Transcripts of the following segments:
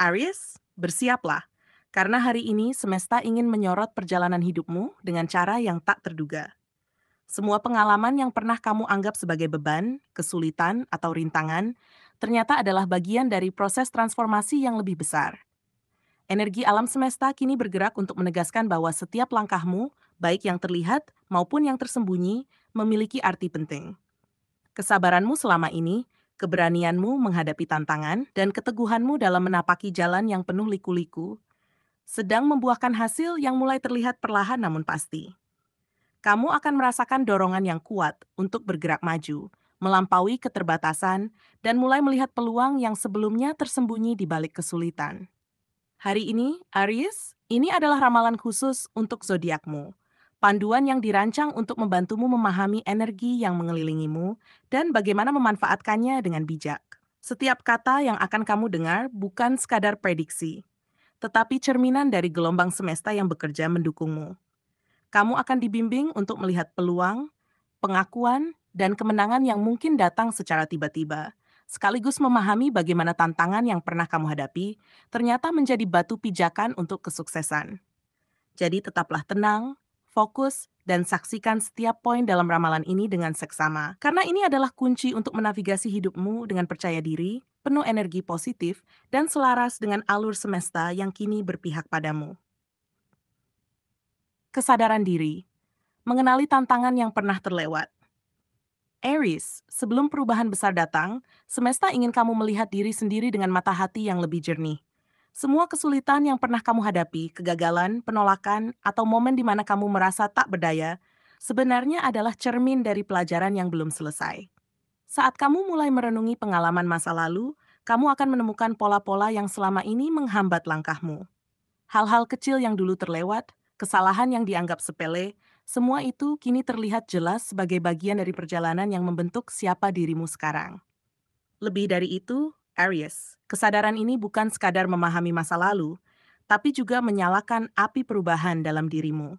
Aries, bersiaplah, karena hari ini semesta ingin menyorot perjalanan hidupmu dengan cara yang tak terduga. Semua pengalaman yang pernah kamu anggap sebagai beban, kesulitan, atau rintangan, ternyata adalah bagian dari proses transformasi yang lebih besar. Energi alam semesta kini bergerak untuk menegaskan bahwa setiap langkahmu, baik yang terlihat maupun yang tersembunyi, memiliki arti penting. Kesabaranmu selama ini, keberanianmu menghadapi tantangan, dan keteguhanmu dalam menapaki jalan yang penuh liku-liku, sedang membuahkan hasil yang mulai terlihat perlahan namun pasti. Kamu akan merasakan dorongan yang kuat untuk bergerak maju, melampaui keterbatasan, dan mulai melihat peluang yang sebelumnya tersembunyi di balik kesulitan. Hari ini, Aries, ini adalah ramalan khusus untuk zodiakmu. Panduan yang dirancang untuk membantumu memahami energi yang mengelilingimu dan bagaimana memanfaatkannya dengan bijak. Setiap kata yang akan kamu dengar bukan sekadar prediksi, tetapi cerminan dari gelombang semesta yang bekerja mendukungmu. Kamu akan dibimbing untuk melihat peluang, pengakuan, dan kemenangan yang mungkin datang secara tiba-tiba, sekaligus memahami bagaimana tantangan yang pernah kamu hadapi ternyata menjadi batu pijakan untuk kesuksesan. Jadi tetaplah tenang, fokus, dan saksikan setiap poin dalam ramalan ini dengan seksama. Karena ini adalah kunci untuk menavigasi hidupmu dengan percaya diri, penuh energi positif, dan selaras dengan alur semesta yang kini berpihak padamu. Kesadaran diri, mengenali tantangan yang pernah terlewat. Aries, sebelum perubahan besar datang, semesta ingin kamu melihat diri sendiri dengan mata hati yang lebih jernih. Semua kesulitan yang pernah kamu hadapi, kegagalan, penolakan, atau momen di mana kamu merasa tak berdaya, sebenarnya adalah cermin dari pelajaran yang belum selesai. Saat kamu mulai merenungi pengalaman masa lalu, kamu akan menemukan pola-pola yang selama ini menghambat langkahmu. Hal-hal kecil yang dulu terlewat, kesalahan yang dianggap sepele, semua itu kini terlihat jelas sebagai bagian dari perjalanan yang membentuk siapa dirimu sekarang. Lebih dari itu, Aries, kesadaran ini bukan sekadar memahami masa lalu, tapi juga menyalakan api perubahan dalam dirimu.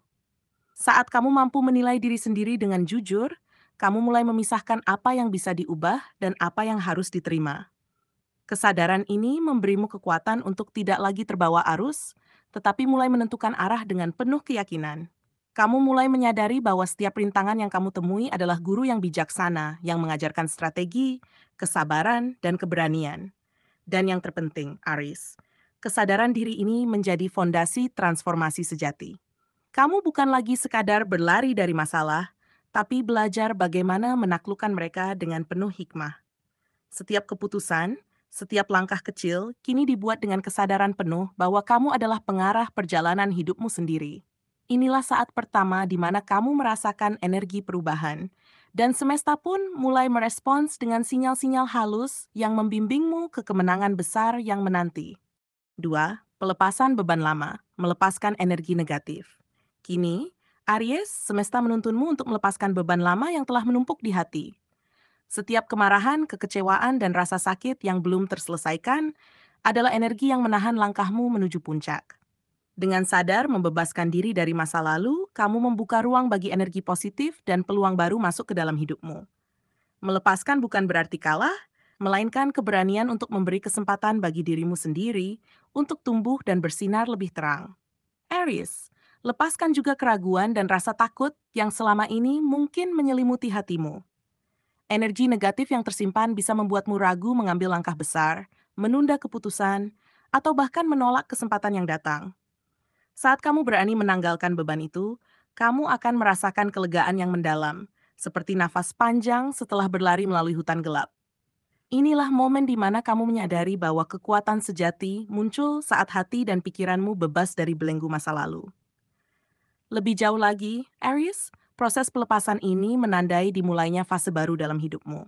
Saat kamu mampu menilai diri sendiri dengan jujur, kamu mulai memisahkan apa yang bisa diubah dan apa yang harus diterima. Kesadaran ini memberimu kekuatan untuk tidak lagi terbawa arus, tetapi mulai menentukan arah dengan penuh keyakinan. Kamu mulai menyadari bahwa setiap rintangan yang kamu temui adalah guru yang bijaksana, yang mengajarkan strategi, kesabaran, dan keberanian. Dan yang terpenting, Aris, kesadaran diri ini menjadi fondasi transformasi sejati. Kamu bukan lagi sekadar berlari dari masalah, tapi belajar bagaimana menaklukkan mereka dengan penuh hikmah. Setiap keputusan, setiap langkah kecil kini dibuat dengan kesadaran penuh bahwa kamu adalah pengarah perjalanan hidupmu sendiri. Inilah saat pertama di mana kamu merasakan energi perubahan, dan semesta pun mulai merespons dengan sinyal-sinyal halus yang membimbingmu ke kemenangan besar yang menanti. 2. Pelepasan beban lama, melepaskan energi negatif. Kini, Aries, semesta menuntunmu untuk melepaskan beban lama yang telah menumpuk di hati. Setiap kemarahan, kekecewaan, dan rasa sakit yang belum terselesaikan adalah energi yang menahan langkahmu menuju puncak. Dengan sadar membebaskan diri dari masa lalu, kamu membuka ruang bagi energi positif dan peluang baru masuk ke dalam hidupmu. Melepaskan bukan berarti kalah, melainkan keberanian untuk memberi kesempatan bagi dirimu sendiri untuk tumbuh dan bersinar lebih terang. Aries, lepaskan juga keraguan dan rasa takut yang selama ini mungkin menyelimuti hatimu. Energi negatif yang tersimpan bisa membuatmu ragu mengambil langkah besar, menunda keputusan, atau bahkan menolak kesempatan yang datang. Saat kamu berani menanggalkan beban itu, kamu akan merasakan kelegaan yang mendalam, seperti nafas panjang setelah berlari melalui hutan gelap. Inilah momen di mana kamu menyadari bahwa kekuatan sejati muncul saat hati dan pikiranmu bebas dari belenggu masa lalu. Lebih jauh lagi, Aries, proses pelepasan ini menandai dimulainya fase baru dalam hidupmu.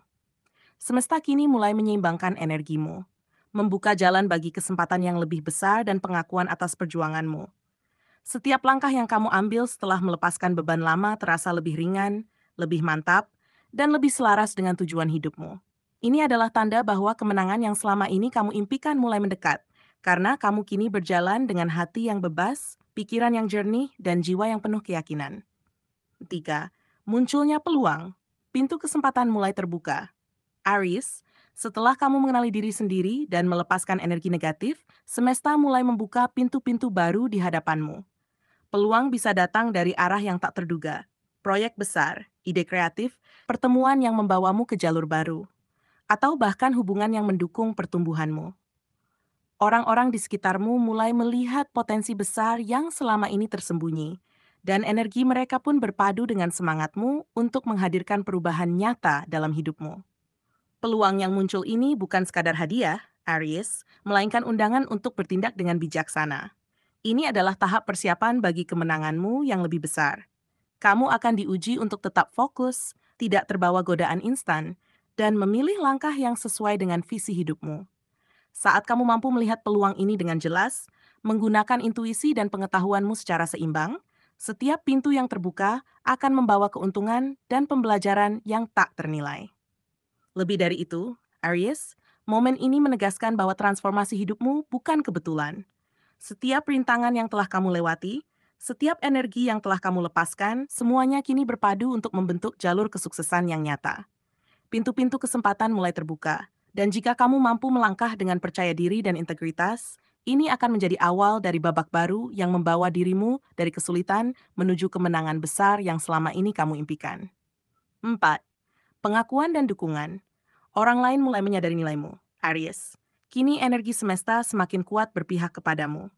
Semesta kini mulai menyeimbangkan energimu, membuka jalan bagi kesempatan yang lebih besar dan pengakuan atas perjuanganmu. Setiap langkah yang kamu ambil setelah melepaskan beban lama terasa lebih ringan, lebih mantap, dan lebih selaras dengan tujuan hidupmu. Ini adalah tanda bahwa kemenangan yang selama ini kamu impikan mulai mendekat, karena kamu kini berjalan dengan hati yang bebas, pikiran yang jernih, dan jiwa yang penuh keyakinan. 3. Munculnya peluang. Pintu kesempatan mulai terbuka. Aries, Setelah kamu mengenali diri sendiri dan melepaskan energi negatif, semesta mulai membuka pintu-pintu baru di hadapanmu. Peluang bisa datang dari arah yang tak terduga. Proyek besar, ide kreatif, pertemuan yang membawamu ke jalur baru, atau bahkan hubungan yang mendukung pertumbuhanmu. Orang-orang di sekitarmu mulai melihat potensi besar yang selama ini tersembunyi, dan energi mereka pun berpadu dengan semangatmu untuk menghadirkan perubahan nyata dalam hidupmu. Peluang yang muncul ini bukan sekadar hadiah, Aries, melainkan undangan untuk bertindak dengan bijaksana. Ini adalah tahap persiapan bagi kemenanganmu yang lebih besar. Kamu akan diuji untuk tetap fokus, tidak terbawa godaan instan, dan memilih langkah yang sesuai dengan visi hidupmu. Saat kamu mampu melihat peluang ini dengan jelas, menggunakan intuisi dan pengetahuanmu secara seimbang, setiap pintu yang terbuka akan membawa keuntungan dan pembelajaran yang tak ternilai. Lebih dari itu, Aries, momen ini menegaskan bahwa transformasi hidupmu bukan kebetulan. Setiap rintangan yang telah kamu lewati, setiap energi yang telah kamu lepaskan, semuanya kini berpadu untuk membentuk jalur kesuksesan yang nyata. Pintu-pintu kesempatan mulai terbuka, dan jika kamu mampu melangkah dengan percaya diri dan integritas, ini akan menjadi awal dari babak baru yang membawa dirimu dari kesulitan menuju kemenangan besar yang selama ini kamu impikan. 4. Pengakuan dan dukungan. Orang lain mulai menyadari nilaimu, Aries. Kini energi semesta semakin kuat berpihak kepadamu.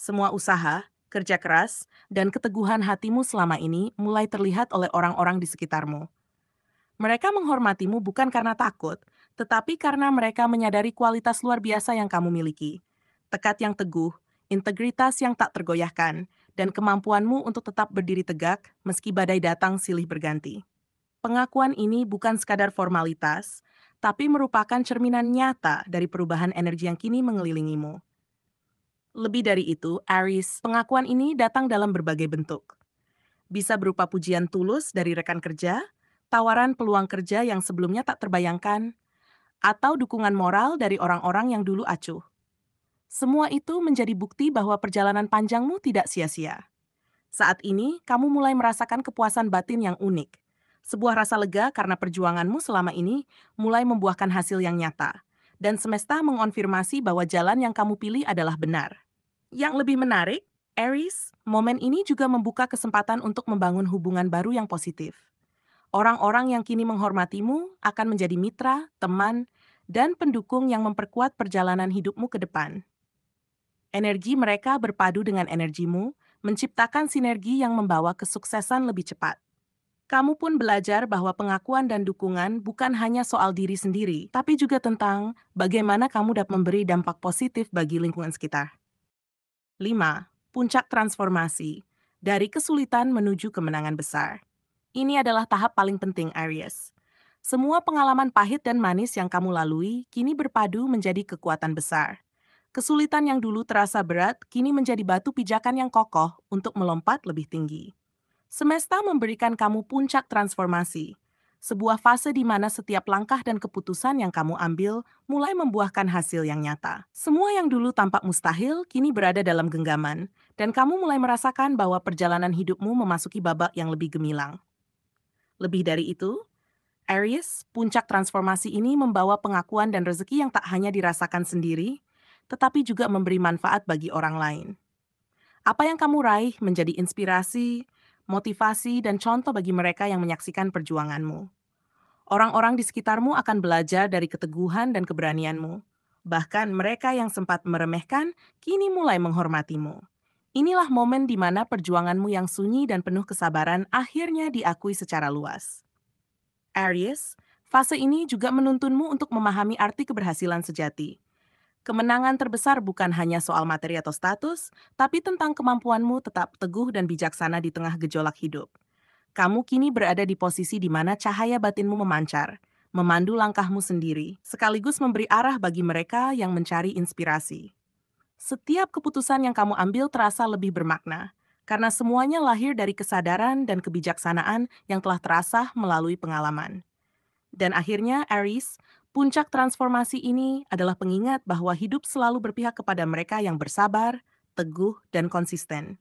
Semua usaha, kerja keras, dan keteguhan hatimu selama ini mulai terlihat oleh orang-orang di sekitarmu. Mereka menghormatimu bukan karena takut, tetapi karena mereka menyadari kualitas luar biasa yang kamu miliki. Tekad yang teguh, integritas yang tak tergoyahkan, dan kemampuanmu untuk tetap berdiri tegak meski badai datang silih berganti. Pengakuan ini bukan sekadar formalitas, tapi merupakan cerminan nyata dari perubahan energi yang kini mengelilingimu. Lebih dari itu, Aries, pengakuan ini datang dalam berbagai bentuk. Bisa berupa pujian tulus dari rekan kerja, tawaran peluang kerja yang sebelumnya tak terbayangkan, atau dukungan moral dari orang-orang yang dulu acuh. Semua itu menjadi bukti bahwa perjalanan panjangmu tidak sia-sia. Saat ini, kamu mulai merasakan kepuasan batin yang unik. Sebuah rasa lega karena perjuanganmu selama ini mulai membuahkan hasil yang nyata. Dan semesta mengonfirmasi bahwa jalan yang kamu pilih adalah benar. Yang lebih menarik, Aries, momen ini juga membuka kesempatan untuk membangun hubungan baru yang positif. Orang-orang yang kini menghormatimu akan menjadi mitra, teman, dan pendukung yang memperkuat perjalanan hidupmu ke depan. Energi mereka berpadu dengan energimu, menciptakan sinergi yang membawa kesuksesan lebih cepat. Kamu pun belajar bahwa pengakuan dan dukungan bukan hanya soal diri sendiri, tapi juga tentang bagaimana kamu dapat memberi dampak positif bagi lingkungan sekitar. 5. Puncak transformasi. Dari kesulitan menuju kemenangan besar. Ini adalah tahap paling penting, Aries. Semua pengalaman pahit dan manis yang kamu lalui kini berpadu menjadi kekuatan besar. Kesulitan yang dulu terasa berat kini menjadi batu pijakan yang kokoh untuk melompat lebih tinggi. Semesta memberikan kamu puncak transformasi, sebuah fase di mana setiap langkah dan keputusan yang kamu ambil mulai membuahkan hasil yang nyata. Semua yang dulu tampak mustahil kini berada dalam genggaman, dan kamu mulai merasakan bahwa perjalanan hidupmu memasuki babak yang lebih gemilang. Lebih dari itu, Aries, puncak transformasi ini membawa pengakuan dan rezeki yang tak hanya dirasakan sendiri, tetapi juga memberi manfaat bagi orang lain. Apa yang kamu raih menjadi inspirasi, motivasi, dan contoh bagi mereka yang menyaksikan perjuanganmu. Orang-orang di sekitarmu akan belajar dari keteguhan dan keberanianmu. Bahkan mereka yang sempat meremehkan, kini mulai menghormatimu. Inilah momen di mana perjuanganmu yang sunyi dan penuh kesabaran akhirnya diakui secara luas. Aries, fase ini juga menuntunmu untuk memahami arti keberhasilan sejati. Kemenangan terbesar bukan hanya soal materi atau status, tapi tentang kemampuanmu tetap teguh dan bijaksana di tengah gejolak hidup. Kamu kini berada di posisi di mana cahaya batinmu memancar, memandu langkahmu sendiri, sekaligus memberi arah bagi mereka yang mencari inspirasi. Setiap keputusan yang kamu ambil terasa lebih bermakna, karena semuanya lahir dari kesadaran dan kebijaksanaan yang telah terasah melalui pengalaman. Dan akhirnya, Aries, puncak transformasi ini adalah pengingat bahwa hidup selalu berpihak kepada mereka yang bersabar, teguh, dan konsisten.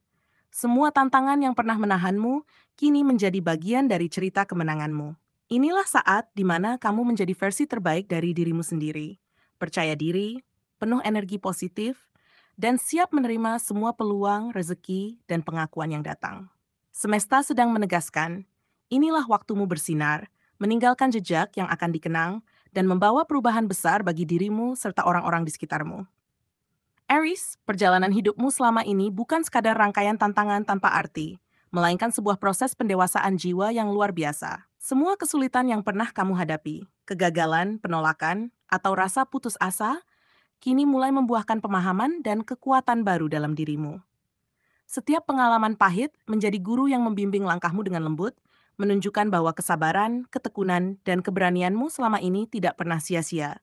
Semua tantangan yang pernah menahanmu kini menjadi bagian dari cerita kemenanganmu. Inilah saat di mana kamu menjadi versi terbaik dari dirimu sendiri. Percaya diri, penuh energi positif, dan siap menerima semua peluang, rezeki, dan pengakuan yang datang. Semesta sedang menegaskan, inilah waktumu bersinar, meninggalkan jejak yang akan dikenang, dan membawa perubahan besar bagi dirimu serta orang-orang di sekitarmu. Aries, perjalanan hidupmu selama ini bukan sekadar rangkaian tantangan tanpa arti, melainkan sebuah proses pendewasaan jiwa yang luar biasa. Semua kesulitan yang pernah kamu hadapi, kegagalan, penolakan, atau rasa putus asa, kini mulai membuahkan pemahaman dan kekuatan baru dalam dirimu. Setiap pengalaman pahit menjadi guru yang membimbing langkahmu dengan lembut, menunjukkan bahwa kesabaran, ketekunan, dan keberanianmu selama ini tidak pernah sia-sia.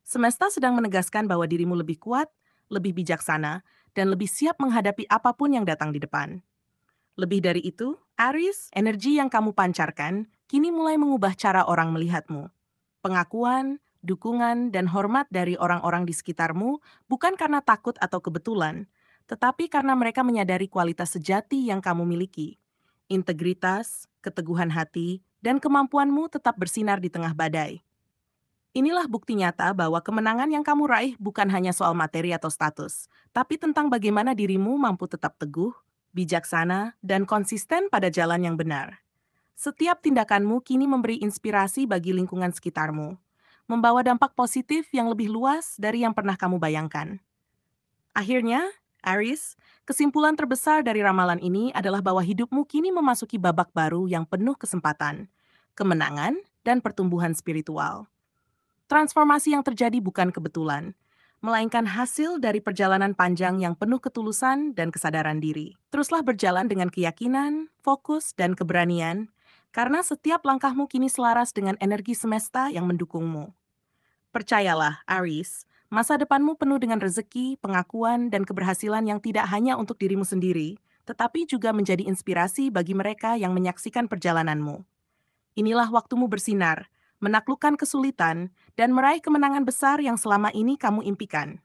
Semesta sedang menegaskan bahwa dirimu lebih kuat, lebih bijaksana, dan lebih siap menghadapi apapun yang datang di depan. Lebih dari itu, Aries, energi yang kamu pancarkan kini mulai mengubah cara orang melihatmu. Pengakuan, dukungan, dan hormat dari orang-orang di sekitarmu bukan karena takut atau kebetulan, tetapi karena mereka menyadari kualitas sejati yang kamu miliki. Integritas, keteguhan hati, dan kemampuanmu tetap bersinar di tengah badai. Inilah bukti nyata bahwa kemenangan yang kamu raih bukan hanya soal materi atau status, tapi tentang bagaimana dirimu mampu tetap teguh, bijaksana, dan konsisten pada jalan yang benar. Setiap tindakanmu kini memberi inspirasi bagi lingkungan sekitarmu, membawa dampak positif yang lebih luas dari yang pernah kamu bayangkan. Akhirnya, Aries, kesimpulan terbesar dari ramalan ini adalah bahwa hidupmu kini memasuki babak baru yang penuh kesempatan, kemenangan, dan pertumbuhan spiritual. Transformasi yang terjadi bukan kebetulan, melainkan hasil dari perjalanan panjang yang penuh ketulusan dan kesadaran diri. Teruslah berjalan dengan keyakinan, fokus, dan keberanian, karena setiap langkahmu kini selaras dengan energi semesta yang mendukungmu. Percayalah, Aries, masa depanmu penuh dengan rezeki, pengakuan, dan keberhasilan yang tidak hanya untuk dirimu sendiri, tetapi juga menjadi inspirasi bagi mereka yang menyaksikan perjalananmu. Inilah waktumu bersinar, menaklukkan kesulitan, dan meraih kemenangan besar yang selama ini kamu impikan.